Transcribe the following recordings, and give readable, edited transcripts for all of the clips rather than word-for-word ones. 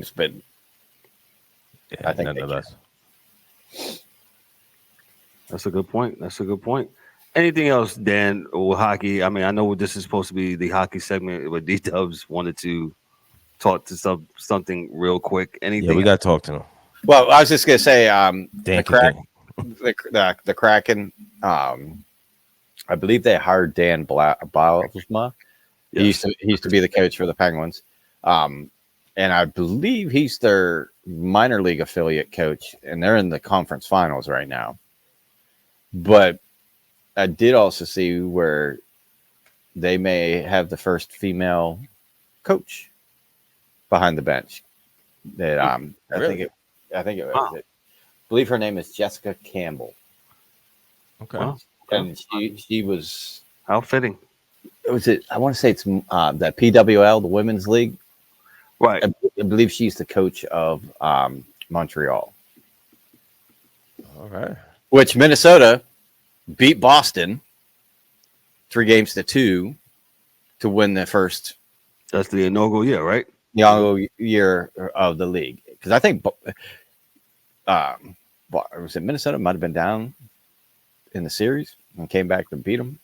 but Yeah, I think they nonetheless. That's a good point. That's a good point. Anything else, Dan, or hockey? I mean, I know this is supposed to be the hockey segment, but D Dubs wanted to talk to something real quick. Yeah, we Anything? got to talk to them. Well, I was just gonna say, Dan can get. the Kraken. I believe they hired Dan Bylsma. Yes. He used to be the coach for the Penguins, and I believe he's their minor league affiliate coach, and they're in the conference finals right now. But I did also see where they may have the first female coach behind the bench. That Really? I think it was. Wow. I believe her name is Jessica Campbell, Okay. Wow. and she was. How fitting. Was it? I want to say it's the PWL, the Women's League. Right. I believe she's the coach of Montreal, All right. which Minnesota beat Boston 3-2 to win the first That's the inaugural year, right? year of the league. Because I think was it Minnesota might have been down in the series and came back to beat them,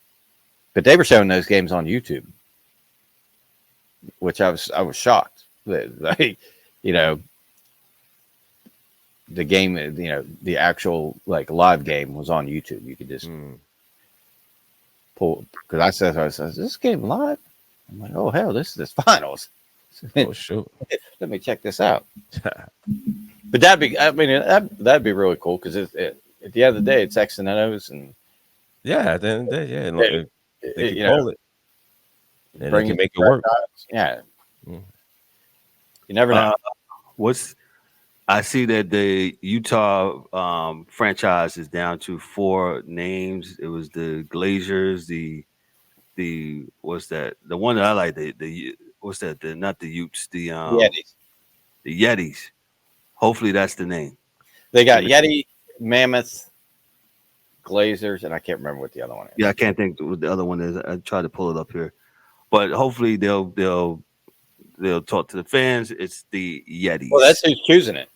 but they were showing those games on YouTube, which I was shocked. Like, you know, the game, the actual like live game was on YouTube. You could just pull, because I said, "Is this game live?" I'm like, "Oh hell, this is finals." Oh shoot. Let me check this out. But that'd be really cool, because at the end of the day, it's X and O's, and Yeah. Then yeah, look, they can you know, call it, and they bring can make it work. Yeah, Mm. you never know. I see that the Utah franchise is down to 4 names. It was the Glaziers, the what's that? The one that I like, the what's that? The not the Utes, Yetis. the Yetis. Hopefully that's the name. They got Yeti, Mammoth, Glazers, and I can't remember what the other one is. Yeah, I can't think what the other one is. I tried to pull it up here, but hopefully they'll talk to the fans. It's the Yetis. Well, that's who's choosing it.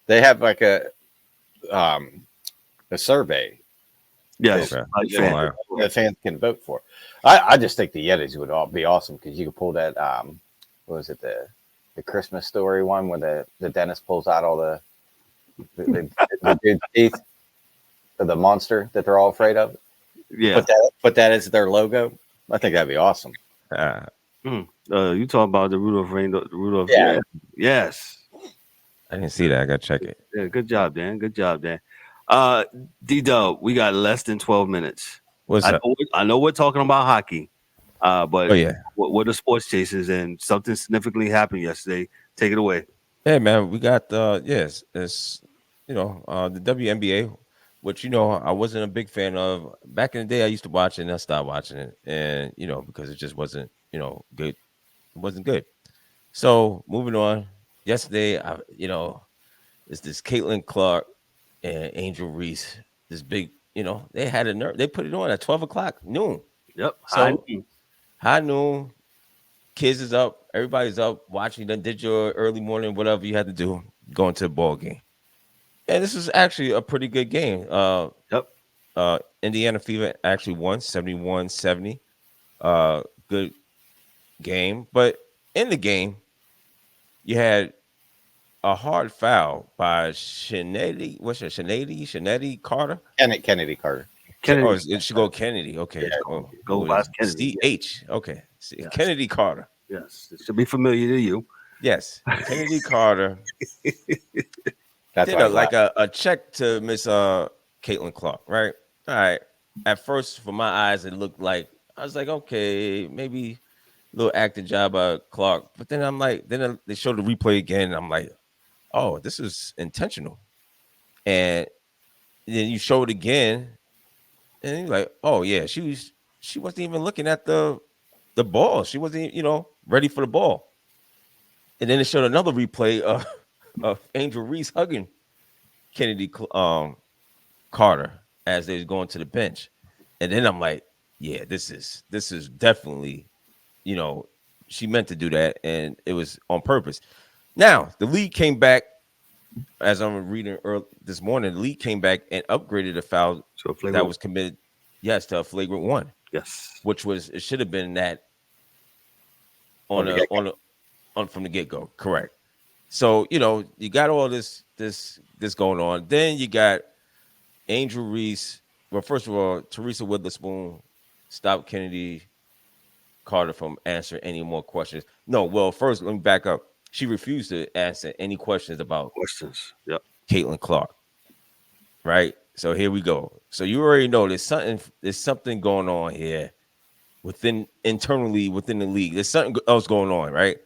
They have like a survey yes. Okay. Like that fan. the fans can vote for. I just think the Yetis would all be awesome, because you could pull that what was it, the Christmas Story one where the dentist pulls out all the dude's teeth, or the monster that they're all afraid of. Yeah. Put that as their logo. I think that'd be awesome. You talking about the Rudolph? Yeah. Yes. I didn't see that. I gotta check it. Yeah. Good job, Dan. Good job, Dan. D Dub, we got less than 12 minutes. What's up? I know we're talking about hockey, but Oh yeah. what are sports chasers, and something significantly happened yesterday? Take it away. Hey man, we got yes, it's the WNBA, which I wasn't a big fan of back in the day. I used to watch it and I stopped watching it, and because it just wasn't good. It wasn't good. So moving on. Yesterday, it's this Caitlin Clark and Angel Reese. This big, they had a nerve. They put it on at 12 o'clock noon. Yep. So high noon. Kids is up, everybody's up watching. Then did your early morning, whatever you had to do, going to the ball game. And this is actually a pretty good game. Yep. Indiana Fever actually won 71-70. Good game. But in the game, you had a hard foul by Chennedy. What's her Chennedy Carter? Kennedy Carter. Oh, it should go Kennedy. Okay. Yeah, go last Kennedy. CH. Okay. Yes. Kennedy Carter. Yes. It should be familiar to you. Yes. Kennedy Carter. That's did a check to Miss Caitlin Clark, right? All right. At first, for my eyes, it looked like I was like, okay, maybe a little acting job by Clark. But then I'm like, then they showed the replay again, and I'm like, oh, this is intentional. And then you show it again, and you're like, oh yeah, she wasn't even looking at the ball. She wasn't, ready for the ball. And then they showed another replay of Angel Reese hugging Kennedy Carter as they're going to the bench. And then I'm like, yeah, this is definitely, she meant to do that, and it was on purpose. Now the league came back, as I'm reading this morning. The league came back and upgraded the foul So that was committed. Yes, to a flagrant one. Yes. Which was it should have been that from the get go. Correct. So you got all this going on. Then you got Angel Reese. Well, first of all, Teresa Witherspoon stopped Kennedy Carter from answering any more questions. No, well, first let me back up. She refused to answer any questions about Yep. Caitlin Clark. Right. So here we go. So you already know there's something going on here internally within the league. There's something else going on, right?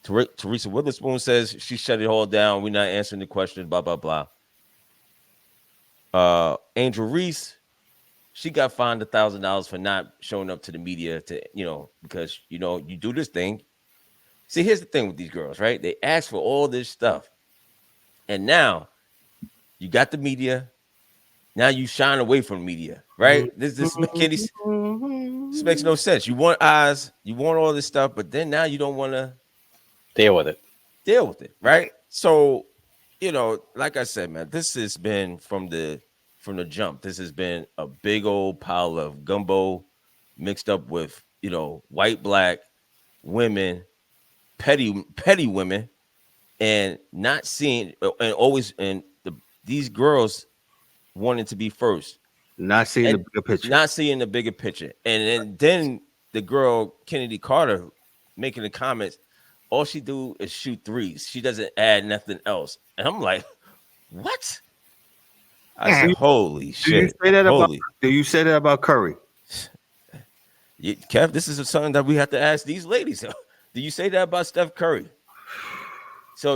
Teresa Witherspoon says she shut it all down. We're not answering the questions, blah, blah, blah. Angel Reese, she got fined $1,000 for not showing up to the media because you do this thing. See, here's the thing with these girls, right? They ask for all this stuff. And now you got the media. Now you shine away from media, right? This makes no sense. You want eyes, you want all this stuff, but then now you don't want to deal with it, right? So, like I said, man, this has been from the jump. This has been a big old pile of gumbo mixed up with white, black women, petty women, and not seeing and always these girls wanting to be first, not seeing the bigger picture, and then the girl Kennedy Carter making the comments, all she do is shoot threes. She doesn't add nothing else, and I'm like, what? I said, holy shit! Do you say that about Curry? Kev, this is something that we have to ask these ladies. Do you say that about Steph Curry? So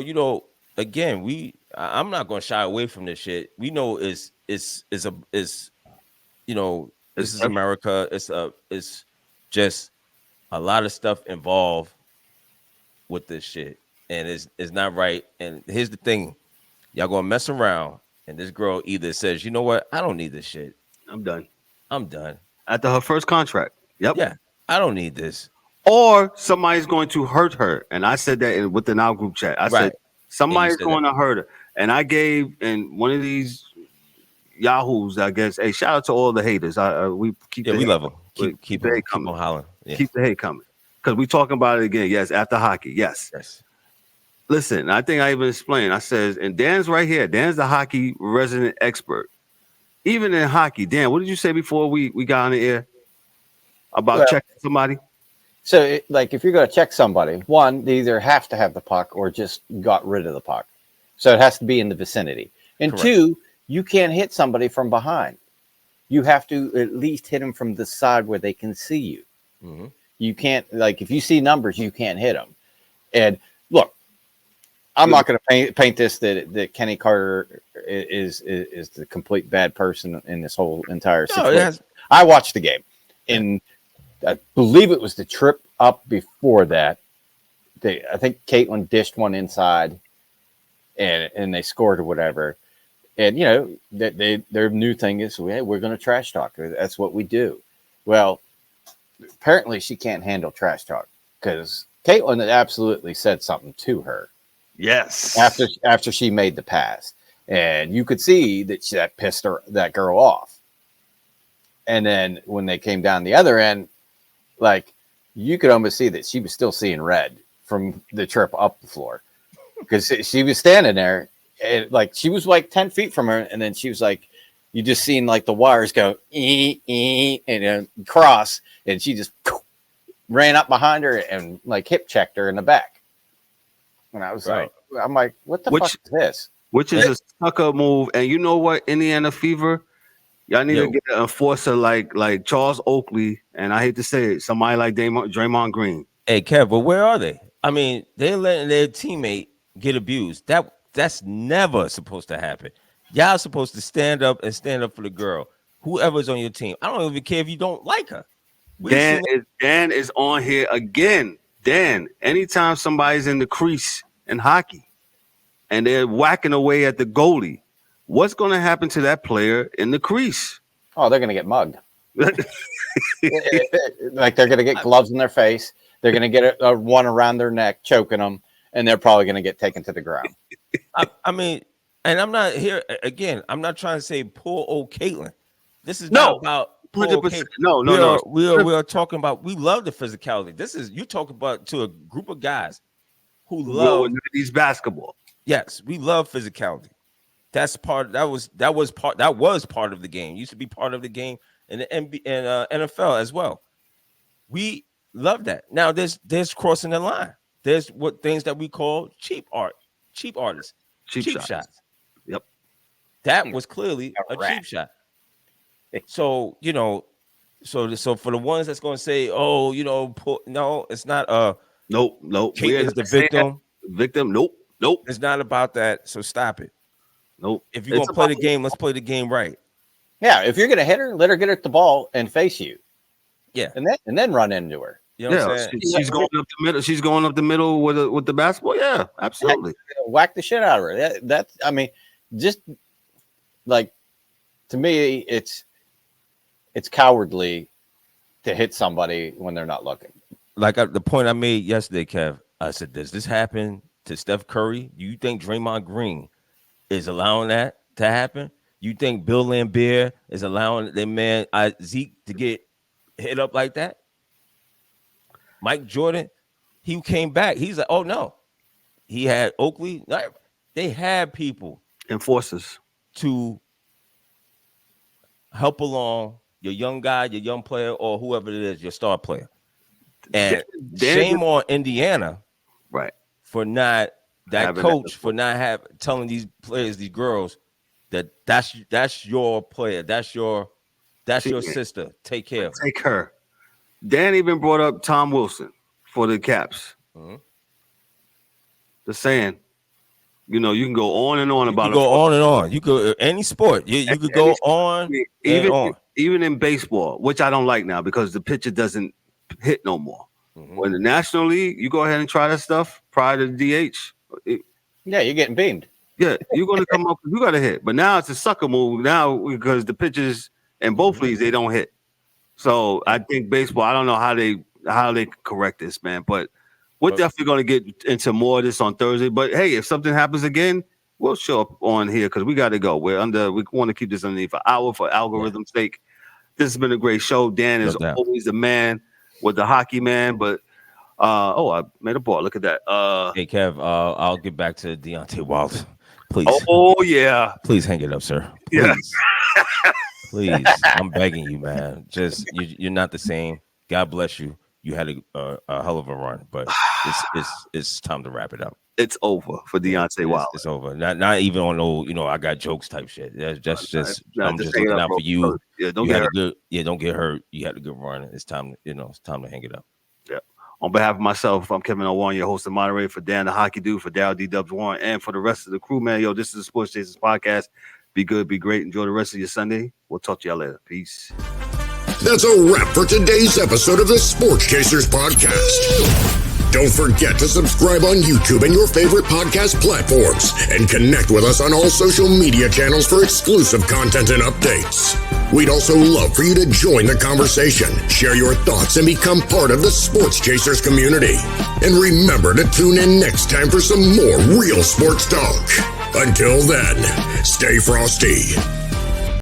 again, I'm not going to shy away from this shit. We know this is America. It's just a lot of stuff involved with this shit, and it's not right. And here's the thing, y'all gonna mess around, and this girl either says, you know what, I don't need this shit. I'm done. After her first contract. Yep. Yeah, I don't need this. Or somebody's going to hurt her. And I said that within our group chat. I said, somebody's going to hurt her. And I gave, in one of these Yahoos, I guess, hey, shout out to all the haters. We love them. Keep on hollering. Yeah. Keep the hate coming. Because we talking about it again. Yes, after hockey. Yes. Listen, I think I even explained. I says, and Dan's right here. Dan's the hockey resident expert. Even in hockey, Dan, what did you say before we got on the air about checking somebody? So, if you're going to check somebody, one, they either have to have the puck or just got rid of the puck. So it has to be in the vicinity. And Correct. Two, you can't hit somebody from behind. You have to at least hit them from the side where they can see you. Mm-hmm. You can't, if you see numbers, you can't hit them. And look, I'm not going to paint this that Kenny Carter is the complete bad person in this whole entire situation. I watched the game, and I believe it was the trip up before that. I think Caitlin dished one inside, and they scored or whatever. And their new thing is, hey, we're going to trash talk. That's what we do. Well, apparently she can't handle trash talk because Caitlin absolutely said something to her. Yes. After she made the pass, and you could see that pissed that girl off. And then when they came down the other end, you could almost see that she was still seeing red from the trip up the floor because she was standing there and she was 10 feet from her. And then she was you just seen the wires go and cross, and she just ran up behind her and hip checked her in the back. And I was I'm like, what the fuck is this? Which is a sucker move. And you know what, Indiana Fever? Y'all need to get an enforcer like Charles Oakley, and I hate to say it, somebody like Draymond Green. Hey, Kev, but where are they? I mean, they're letting their teammate get abused. That's never supposed to happen. Y'all supposed to stand up for the girl, whoever's on your team. I don't even care if you don't like her. Dan is on here again. Dan, anytime somebody's in the crease in hockey and they're whacking away at the goalie, what's going to happen to that player in the crease? Oh, they're going to get mugged. They're going to get gloves in their face. They're going to get one around their neck, choking them. and they're probably going to get taken to the ground. I mean, and I'm not here again. I'm not trying to say poor old Caitlin. This is not about poor old Caitlin. No. We are talking about. We love the physicality. This is you talking about to a group of guys who love these basketball. Yes, we love physicality. That's part. That was part of the game. Used to be part of the game in the NFL as well. We love that. Now there's crossing the line. There's what things that we call cheap artists, cheap shots. Yep, that was clearly a cheap shot. So so for the ones that's going to say, oh, no, it's not. Nope. Kate is the victim. Victim. Nope. It's not about that. So stop it. Nope. If you're gonna play the game, let's play the game right. Yeah, if you're gonna hit her, let her get at the ball and face you. Yeah, and then run into her. You know what I'm saying? She's going up the middle. She's going up the middle with the basketball. Yeah, absolutely. Whack the shit out of her. That's I mean, just like to me, it's cowardly to hit somebody when they're not looking. Like the point I made yesterday, Kev. I said, does this happen to Steph Curry? Do you think Draymond Green is allowing that to happen? You think Bill Laimbeer is allowing their man Zeke to get hit up like that? Mike Jordan, he came back. He's like, oh no. He had Oakley. They had people, enforcers, to help along your young guy, your young player, or whoever it is, your star player. And shame on Indiana, right, for not for not telling these players, these girls, that's your player, that's your sister. Take care of her. Take her. Dan even brought up Tom Wilson for the Caps. Mm-hmm. Just saying, you can go on and on about it. Go on and on. You could any sport. You could go on. Even in baseball, which I don't like now because the pitcher doesn't hit no more. Mm-hmm. When the National League, you go ahead and try that stuff prior to the DH. Yeah, you're getting beamed. Yeah, you're going to come up. You got to hit, but now it's a sucker move now because the pitchers in both leagues they don't hit. So I think baseball. I don't know how they correct this, man. But we're definitely going to get into more of this on Thursday. But hey, if something happens again, we'll show up on here because we got to go. We want to keep this underneath an hour for algorithm's sake. This has been a great show. Dan is always the man with the hockey man, but I made a ball. Look at that. Hey Kev, I'll get back to Deontay Wilder. Please. Oh yeah. Please hang it up, sir. Please. Yes. Please. I'm begging you, man. Just you're not the same. God bless you. You had a hell of a run, but it's time to wrap it up. It's over for Deontay Wilder. It's over. Not even on no, I got jokes type shit. I'm just looking out for you. Yeah, don't get hurt. Don't get hurt. You had a good run. It's time to hang it up. Yeah. On behalf of myself, I'm Kevin O'Warren, your host and moderator, for Dan the Hockey Dude, for Darryl D-Dubs Warren, and for the rest of the crew, man. Yo, this is the Sports Chasers Podcast. Be good, be great. Enjoy the rest of your Sunday. We'll talk to y'all later. Peace. That's a wrap for today's episode of the Sports Chasers Podcast. Don't forget to subscribe on YouTube and your favorite podcast platforms, and connect with us on all social media channels for exclusive content and updates. We'd also love for you to join the conversation, share your thoughts, and become part of the Sports Chasers community. And remember to tune in next time for some more real sports talk. Until then, stay frosty.